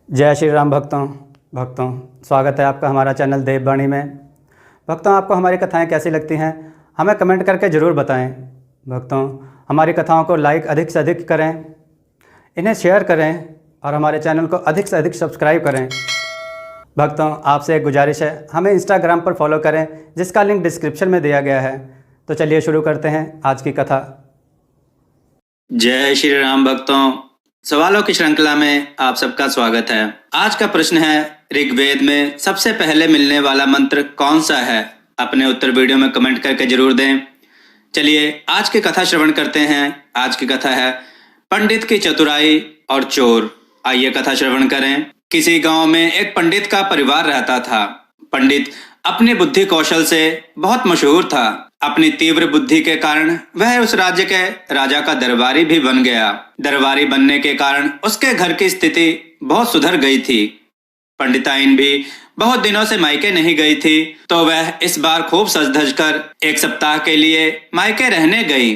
जय श्री राम भक्तों स्वागत है आपका हमारा चैनल देववाणी में। भक्तों, आपको हमारी कथाएं कैसी लगती हैं हमें कमेंट करके ज़रूर बताएं। भक्तों, हमारी कथाओं को लाइक अधिक से अधिक करें, इन्हें शेयर करें और हमारे चैनल को अधिक से अधिक सब्सक्राइब करें। भक्तों, आपसे एक गुजारिश है, हमें इंस्टाग्राम पर फॉलो करें जिसका लिंक डिस्क्रिप्शन में दिया गया है। तो चलिए शुरू करते हैं आज की कथा। जय श्री राम भक्तों, सवालों की श्रृंखला में आप सबका स्वागत है। आज का प्रश्न है, ऋग्वेद में सबसे पहले मिलने वाला मंत्र कौन सा है? अपने उत्तर वीडियो में कमेंट करके जरूर दें। चलिए आज की कथा श्रवण करते हैं। आज की कथा है पंडित की चतुराई और चोर। आइए कथा श्रवण करें। किसी गांव में एक पंडित का परिवार रहता था। पंडित अपनी बुद्धि कौशल से बहुत मशहूर था। अपनी तीव्र बुद्धि के कारण वह उस राज्य के राजा का दरबारी भी बन गया। दरबारी बनने के कारण उसके घर की स्थिति बहुत सुधर गई थी। पंडिताइन भी बहुत दिनों से मायके नहीं गई थी, तो वह इस बार खूब सज धज कर एक सप्ताह के लिए मायके रहने गई।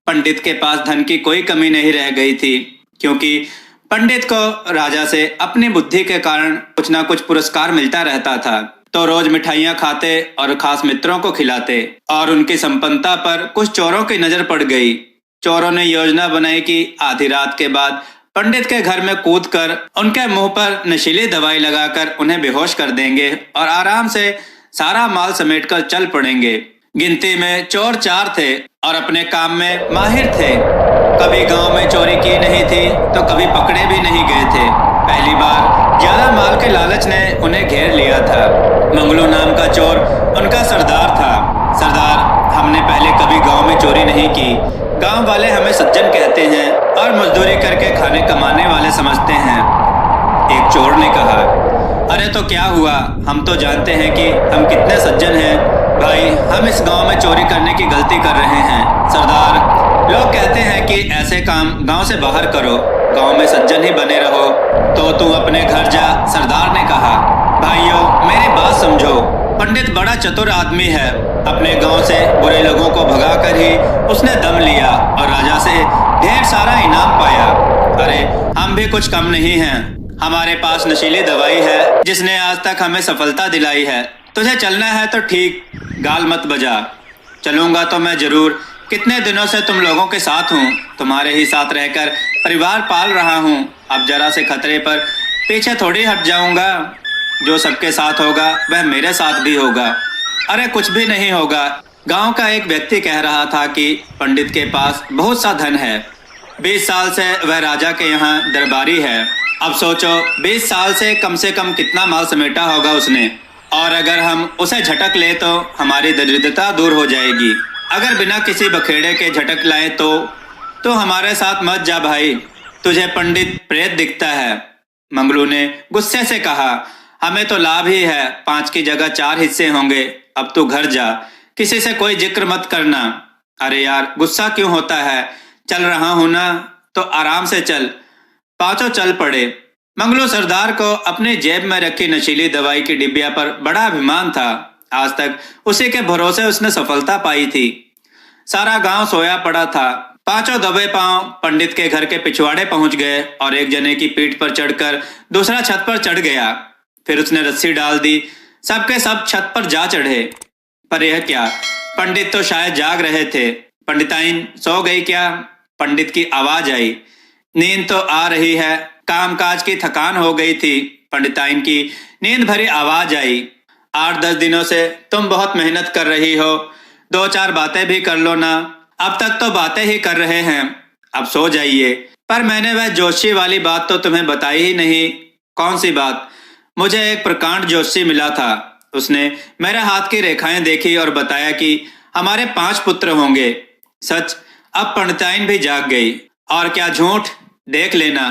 पंडित के पास धन की कोई कमी नहीं रह गई थी, क्योंकि पंडित को राजा से अपनी बुद्धि के कारण कुछ ना कुछ पुरस्कार मिलता रहता था। तो रोज मिठाइयाँ खाते और खास मित्रों को खिलाते। और उनकी संपन्नता पर कुछ चोरों की नजर पड़ गई। चोरों ने योजना बनाई कि आधी रात के बाद पंडित के घर में कूदकर उनके मुंह पर नशीली दवाई लगाकर उन्हें बेहोश कर देंगे और आराम से सारा माल समेटकर चल पड़ेंगे। गिनती में चोर 4 थे और अपने काम में माहिर थे। कभी गांव में चोरी की नहीं थी तो कभी पकड़े भी नहीं गए थे। पहली बार ज्यादा माल के लालच ने उन्हें घेर लिया था। मंगलू नाम का चोर उनका सरदार था। सरदार, हमने पहले कभी गांव में चोरी नहीं की। गांव वाले हमें सज्जन कहते हैं और मजदूरी करके खाने कमाने वाले समझते हैं। एक चोर ने कहा, अरे तो क्या हुआ, हम तो जानते हैं कि हम कितने सज्जन हैं। भाई, हम इस गांव में चोरी करने की गलती कर रहे हैं। सरदार, लोग कहते हैं कि ऐसे काम गांव से बाहर करो, गांव में सज्जन ही बने रहो। तो तू अपने घर जा, सरदार ने कहा। भाइयों, मेरी बात समझो। पंडित बड़ा चतुर आदमी है। अपने गांव से बुरे लोगों को भगाकर ही उसने दम लिया और राजा से ढेर सारा इनाम पाया। अरे हम भी कुछ कम नहीं हैं। हमारे पास नशीली दवाई है जिसने आज तक हमें सफलता दिलाई है। तुझे चलना है तो ठीक, गाल मत बजा। चलूंगा तो मैं जरूर। कितने दिनों से तुम लोगों के साथ हूँ, तुम्हारे ही साथ रहकर परिवार पाल रहा हूँ। अब जरा से खतरे पर पीछे थोड़ी हट जाऊंगा। जो सबके साथ होगा वह मेरे साथ भी होगा। अरे कुछ भी नहीं होगा। गांव का एक व्यक्ति कह रहा था कि पंडित के पास बहुत सा धन है। 20 साल से वह राजा के यहाँ दरबारी है। अब सोचो, 20 साल से कम कितना माल समेटा होगा उसने। और अगर हम उसे झटक ले तो हमारी दरिद्रता दूर हो जाएगी। अगर बिना किसी बखेड़े के झटक लाए तो हमारे साथ मत जा भाई, तुझे पंडित प्रेत दिखता है। मंगलू ने गुस्से से कहा, हमें तो लाभ ही है, 5 की जगह 4 हिस्से होंगे। अब तू घर जा, किसी से कोई जिक्र मत करना। अरे यार, गुस्सा क्यों होता है? चल रहा हूं ना, तो आराम से चल। पांचों चल पड़े। मंगलू सरदार को अपनी जेब में रखी नशीली दवाई की डिबिया पर बड़ा अभिमान था। आज तक उसी के भरोसे उसने सफलता पाई थी। सारा गांव सोया पड़ा था। पांचों दबे पांव पंडित के घर के पिछवाड़े पहुंच गए और एक जने की पीठ पर चढ़कर दूसरा छत पर चढ़ गया। फिर उसने रस्सी डाल दी। सबके सब छत पर जा चढ़े। पर यह क्या, पंडित तो शायद जाग रहे थे। पंडिताइन सो गई क्या? पंडित की आवाज आई। नींद तो आ रही है, कामकाज की थकान हो गई थी। पंडिताइन की नींद भरी आवाज आई। 8-10 दिनों से तुम बहुत मेहनत कर रही हो, 2-4 बातें भी कर लो ना। अब तक तो बातें ही कर रहे हैं, अब सो जाइए। पर मैंने वह जोशी वाली बात तो तुम्हें बताई ही नहीं। कौन सी बात? मुझे एक प्रकांड जोशी मिला था। उसने मेरे हाथ की रेखाएं देखी और बताया कि हमारे 5 पुत्र होंगे। सच? अब पंडिताइन भी जाग गई। और क्या झूठ? देख लेना,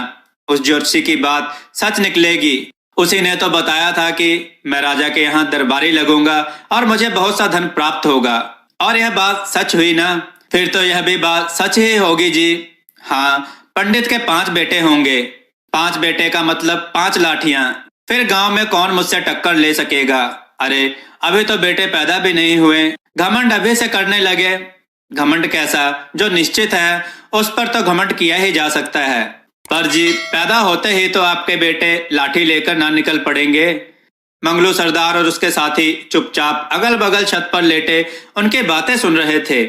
उस जोशी की बात सच निकलेगी। उसी ने तो बताया था कि मैं राजा के यहाँ दरबारी लगूंगा और मुझे बहुत सा धन प्राप्त होगा। और यह बात सच हुई ना? फिर तो यह भी बात सच ही होगी जी। हाँ, पंडित के 5 बेटे होंगे। 5 बेटे का मतलब 5 लाठियां। फिर गांव में कौन मुझसे टक्कर ले सकेगा? अरे अभी तो बेटे पैदा भी नहीं हुए, घमंड अभी से करने लगे। घमंड कैसा? जो निश्चित है उस पर तो घमंड किया ही जा सकता है, पर जी पैदा होते ही तो आपके बेटे लाठी लेकर ना निकल पड़ेंगे। मंगलू सरदार और उसके साथी चुपचाप अगल बगल छत पर लेटे उनकी बातें सुन रहे थे।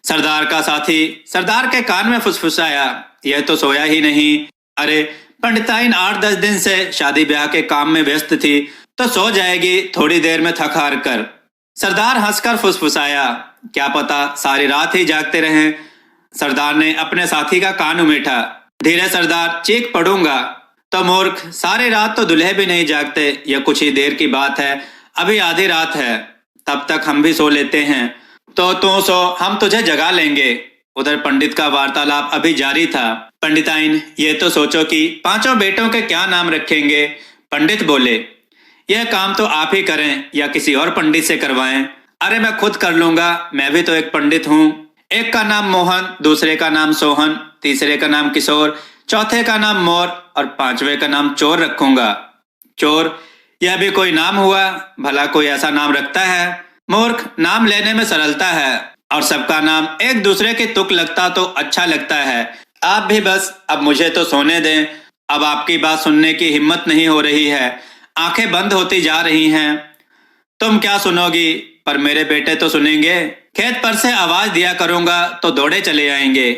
सरदार का साथी सरदार के कान में फुसफुसाया, यह तो सोया ही नहीं। अरे पंडिताइन 8-10 दिन से शादी ब्याह के काम में व्यस्त थी, तो सो जाएगी थोड़ी देर में थक हार कर। सरदार हंसकर फुसफुसाया, क्या पता सारी रात ही जागते रहें। सरदार ने अपने साथी का कान उमेटा, धीरे सरदार, चीख पड़ूंगा। तो मूर्ख, सारी रात तो दुल्हे भी नहीं जागते, यह कुछ ही देर की बात है, अभी आधी रात है, तब तक हम भी सो लेते हैं। तो तू सो, हम तुझे जगा लेंगे। उधर पंडित का वार्तालाप अभी जारी था। पंडिताइन, ये तो सोचो कि 5 बेटों के क्या नाम रखेंगे। पंडित बोले, यह काम तो आप ही करें या किसी और पंडित से करवाएं। अरे मैं खुद कर लूंगा, मैं भी तो एक पंडित हूँ। एक का नाम मोहन, दूसरे का नाम सोहन, तीसरे का नाम किशोर, चौथे का नाम मोर और 5वें का नाम चोर रखूंगा। चोर, यह भी कोई नाम हुआ? भला कोई ऐसा नाम रखता है? मूर्ख, नाम लेने में सरलता है और सबका नाम एक दूसरे के तुक लगता तो अच्छा लगता है। आप भी बस अब मुझे तो सोने दें, अब आपकी बात सुनने की हिम्मत नहीं हो रही है, आंखें बंद होती जा रही हैं। तुम क्या सुनोगी, पर मेरे बेटे तो सुनेंगे। खेत पर से आवाज दिया करूंगा तो दौड़े चले आएंगे।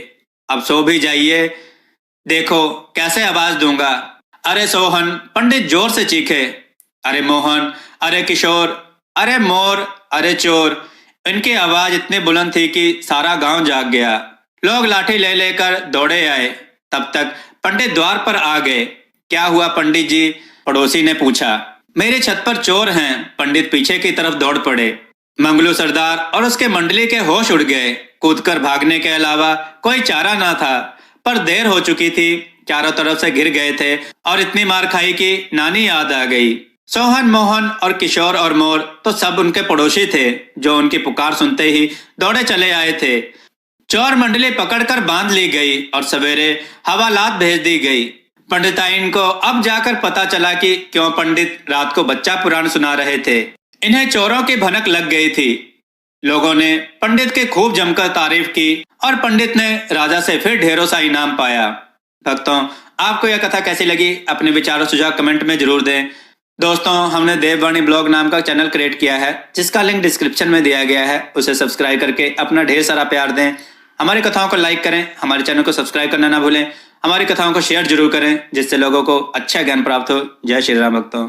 अब सो भी जाइए, देखो कैसे आवाज दूंगा। अरे सोहन, पंडित जोर से चीखे। अरे मोहन, अरे किशोर, अरे मोर, अरे चोर। इनकी आवाज इतनी बुलंद थी कि सारा गांव जाग गया। लोग लाठी ले लेकर दौड़े आए। तब तक पंडित द्वार पर आ गए। क्या हुआ पंडित जी? पड़ोसी ने पूछा। मेरी छत पर चोर हैं। पंडित पीछे की तरफ दौड़ पड़े। मंगलू सरदार और उसके मंडली के होश उड़ गए। कूदकर भागने के अलावा कोई चारा ना था, पर देर हो चुकी थी, चारों तरफ से घिर गए थे और इतनी मार खाई कि नानी याद आ गई। सोहन, मोहन और किशोर और मोर तो सब उनके पड़ोसी थे, जो उनकी पुकार सुनते ही दौड़े चले आए थे। चोर मंडली पकड़कर बांध ली गई और सवेरे हवालात भेज दी गई। पंडिताइन को अब जाकर पता चला कि क्यों पंडित रात को बच्चा पुराण सुना रहे थे। इन्हें चोरों की भनक लग गई थी। लोगों ने पंडित की खूब जमकर तारीफ की और पंडित ने राजा से फिर ढेरों सा इनाम पाया। भक्तों, आपको यह कथा कैसी लगी? अपने विचार और सुझाव कमेंट में जरूर दें। दोस्तों, हमने देववाणी ब्लॉग नाम का चैनल क्रिएट किया है, जिसका लिंक डिस्क्रिप्शन में दिया गया है। उसे सब्सक्राइब करके अपना ढेर सारा प्यार दें। हमारी कथाओं को लाइक करें, हमारे चैनल को सब्सक्राइब करना ना भूलें। हमारी कथाओं को शेयर जरूर करें, जिससे लोगों को अच्छा ज्ञान प्राप्त हो। जय श्री राम भक्तों।